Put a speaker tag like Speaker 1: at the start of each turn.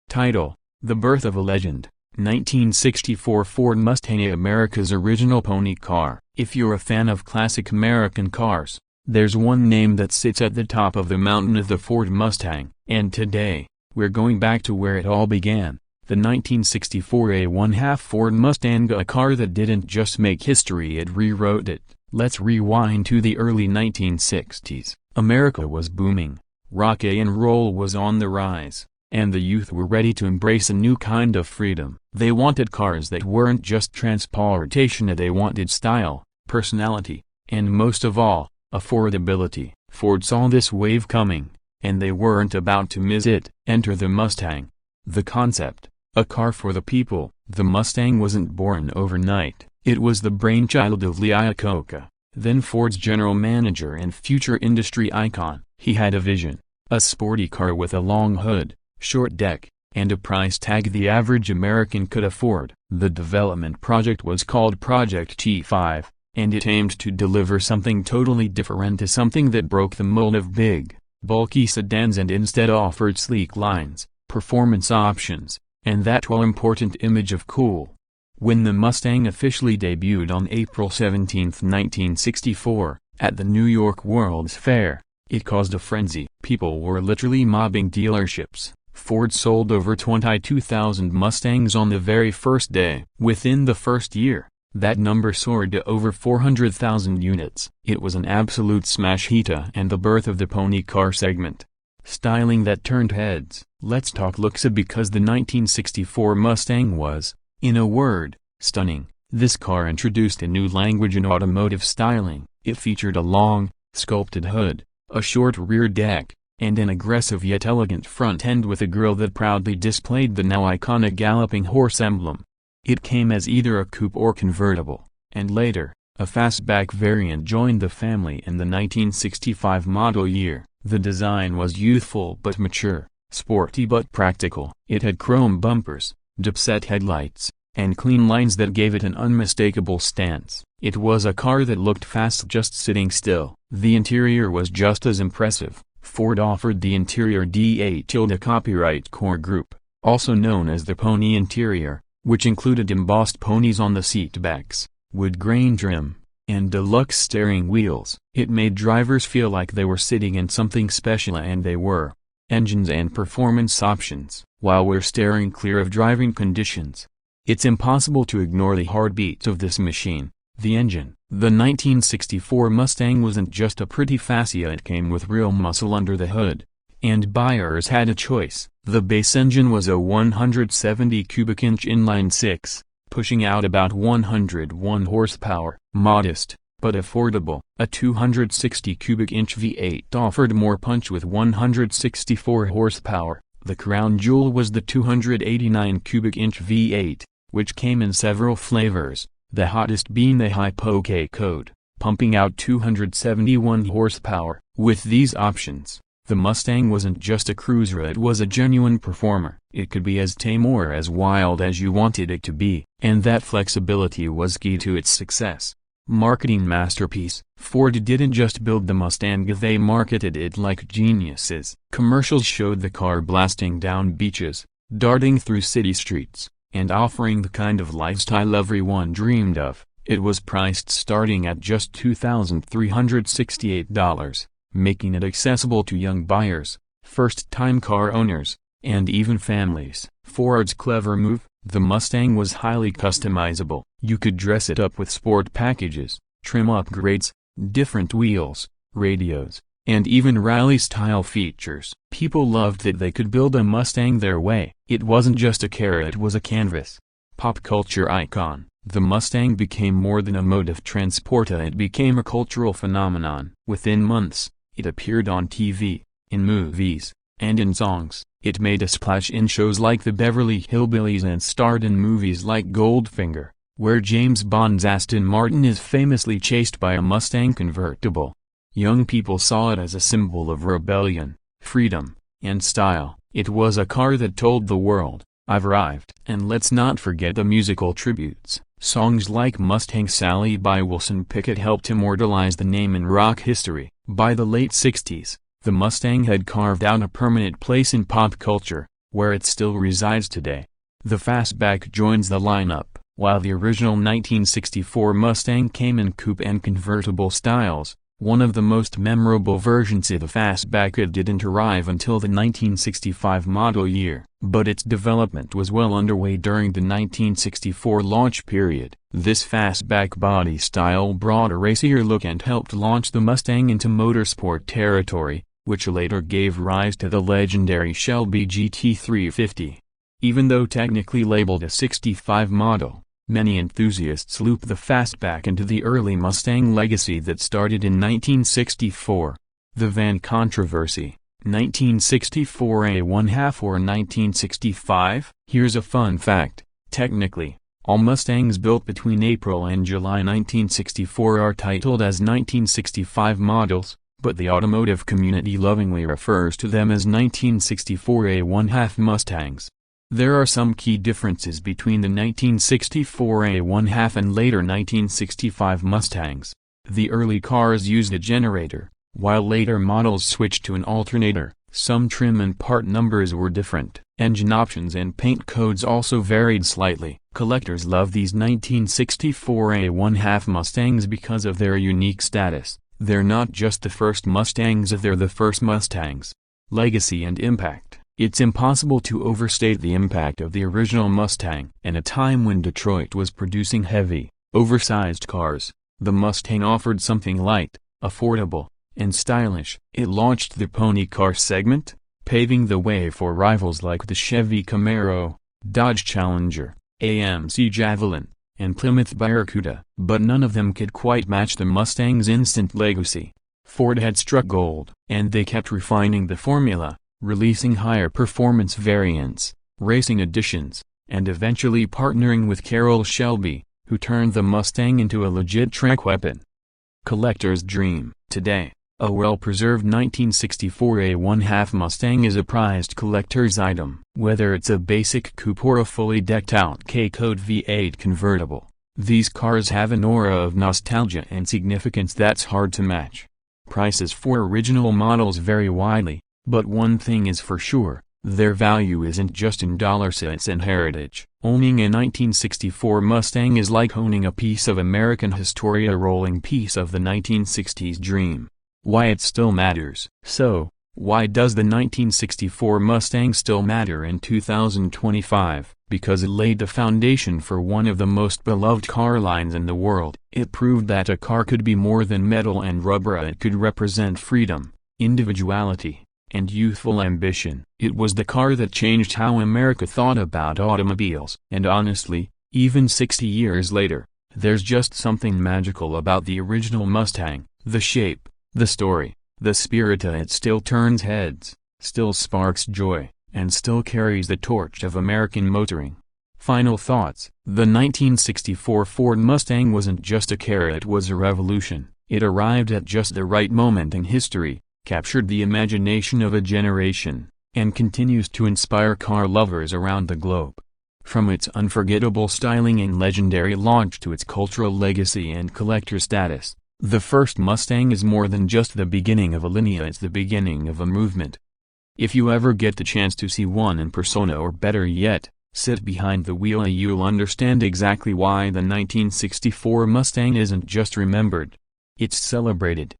Speaker 1: Title: The Birth of a Legend. 1964 Ford Mustang, America's original pony car. If you're a fan of classic American cars, there's one name that sits at the top of the mountain of the Ford Mustang. And today, we're going back to where it all began. The 1964 A1/2 Ford Mustang, a car that didn't just make history, it rewrote it. Let's rewind to the early 1960s. America was booming, rock and roll was on the rise, and the youth were ready to embrace a new kind of freedom. They wanted cars that weren't just transportation, they wanted style, personality, and most of all, affordability. Ford saw this wave coming, and they weren't about to miss it. Enter the Mustang. The concept, a car for the people. The Mustang wasn't born overnight. It was the brainchild of Lee Iacocca, then Ford's general manager and future industry icon. He had a vision, a sporty car with a long hood, short deck, and a price tag the average American could afford. The development project was called Project T5, and it aimed to deliver something totally different, something that broke the mold of big, bulky sedans and instead offered sleek lines, performance options, and that all-important image of cool. When the Mustang officially debuted on April 17, 1964, at the New York World's Fair, it caused a frenzy. People were literally mobbing dealerships. Ford sold over 22,000 Mustangs on the very first day. Within the first year, that number soared to over 400,000 units. It was an absolute smash hit and the birth of the pony car segment. Styling that turned heads. Let's talk looks, because the 1964 Mustang was, in a word, stunning. This car introduced a new language in automotive styling. It featured a long, sculpted hood, a short rear deck, and an aggressive yet elegant front end with a grille that proudly displayed the now iconic galloping horse emblem. It came as either a coupe or convertible, and later, a fastback variant joined the family in the 1965 model year. The design was youthful but mature, sporty but practical. It had chrome bumpers, dipset headlights, and clean lines that gave it an unmistakable stance. It was a car that looked fast just sitting still. The interior was just as impressive. Ford offered the interior DA- copyright core group, also known as the pony interior, which included embossed ponies on the seatbacks, wood grain trim, and deluxe steering wheels. It made drivers feel like they were sitting in something special, and they were. Engines and performance options. While we're steering clear of driving conditions, it's impossible to ignore the heartbeat of this machine, the engine. The 1964 Mustang wasn't just a pretty fascia, it came with real muscle under the hood. And buyers had a choice. The base engine was a 170 cubic inch inline-six, pushing out about 101 horsepower. Modest, but affordable. A 260 cubic inch V8 offered more punch with 164 horsepower. The crown jewel was the 289 cubic inch V8, which came in several flavors, the hottest being the Hypo-K code, pumping out 271 horsepower. With these options, the Mustang wasn't just a cruiser, it was a genuine performer. It could be as tame or as wild as you wanted it to be, and that flexibility was key to its success. Marketing masterpiece. Ford didn't just build the Mustang, they marketed it like geniuses. Commercials showed the car blasting down beaches, darting through city streets, and offering the kind of lifestyle everyone dreamed of. It was priced starting at just $2,368, making it accessible to young buyers, first-time car owners, and even families. Ford's clever move: the Mustang was highly customizable. You could dress it up with sport packages, trim upgrades, different wheels, radios, and even rally-style features. People loved that they could build a Mustang their way. It wasn't just a car, it was a canvas. Pop culture icon. The Mustang became more than a mode of transport, it became a cultural phenomenon. Within months, it appeared on TV, in movies, and in songs. It made a splash in shows like the Beverly Hillbillies and starred in movies like Goldfinger, where James Bond's Aston Martin is famously chased by a Mustang convertible. Young people saw it as a symbol of rebellion, freedom, and style. It was a car that told the world, "I've arrived." And let's not forget the musical tributes. Songs like Mustang Sally by Wilson Pickett helped immortalize the name in rock history. By the late 60s, the Mustang had carved out a permanent place in pop culture, where it still resides today. The fastback joins the lineup, while the original 1964 Mustang came in coupe and convertible styles. One of the most memorable versions of the fastback. It didn't arrive until the 1965 model year, but its development was well underway during the 1964 launch period. This fastback body style brought a racier look and helped launch the Mustang into motorsport territory, which later gave rise to the legendary Shelby GT350. Even though technically labeled a 65 model, many enthusiasts loop the fastback into the early Mustang legacy that started in 1964. The van controversy, 1964 A1/2 or 1965? Here's a fun fact: technically, all Mustangs built between April and July 1964 are titled as 1965 models, but the automotive community lovingly refers to them as 1964 A1/2 Mustangs. There are some key differences between the 1964 A1/2 and later 1965 Mustangs. The early cars used a generator, while later models switched to an alternator. Some trim and part numbers were different. Engine options and paint codes also varied slightly. Collectors love these 1964 A1/2 Mustangs because of their unique status. They're not just the first Mustangs, they're the first Mustangs. Legacy and impact. It's impossible to overstate the impact of the original Mustang. In a time when Detroit was producing heavy, oversized cars, the Mustang offered something light, affordable, and stylish. It launched the pony car segment, paving the way for rivals like the Chevy Camaro, Dodge Challenger, AMC Javelin, and Plymouth Barracuda. But none of them could quite match the Mustang's instant legacy. Ford had struck gold, and they kept refining the formula, releasing higher performance variants, racing editions, and eventually partnering with Carroll Shelby, who turned the Mustang into a legit track weapon. Collector's dream. Today, a well-preserved 1964 A1/2 Mustang is a prized collector's item. Whether it's a basic coupe or a fully decked-out K-Code V8 convertible, these cars have an aura of nostalgia and significance that's hard to match. Prices for original models vary widely, but one thing is for sure, their value isn't just in dollars, it's in heritage. Owning a 1964 Mustang is like owning a piece of American history, a rolling piece of the 1960s dream. Why it still matters. So, why does the 1964 Mustang still matter in 2025? Because it laid the foundation for one of the most beloved car lines in the world. It proved that a car could be more than metal and rubber. It could represent freedom, individuality, and youthful ambition. It was the car that changed how America thought about automobiles. And honestly, even 60 years later, there's just something magical about the original Mustang. The shape, the story, the spirit. It still turns heads, still sparks joy, and still carries the torch of American motoring. Final thoughts. The 1964 Ford Mustang wasn't just a car, it was a revolution. It arrived at just the right moment in history, captured the imagination of a generation, and continues to inspire car lovers around the globe. From its unforgettable styling and legendary launch to its cultural legacy and collector status, the first Mustang is more than just the beginning of a lineage, it's the beginning of a movement. If you ever get the chance to see one in persona, or better yet, sit behind the wheel, you'll understand exactly why the 1964 Mustang isn't just remembered, it's celebrated.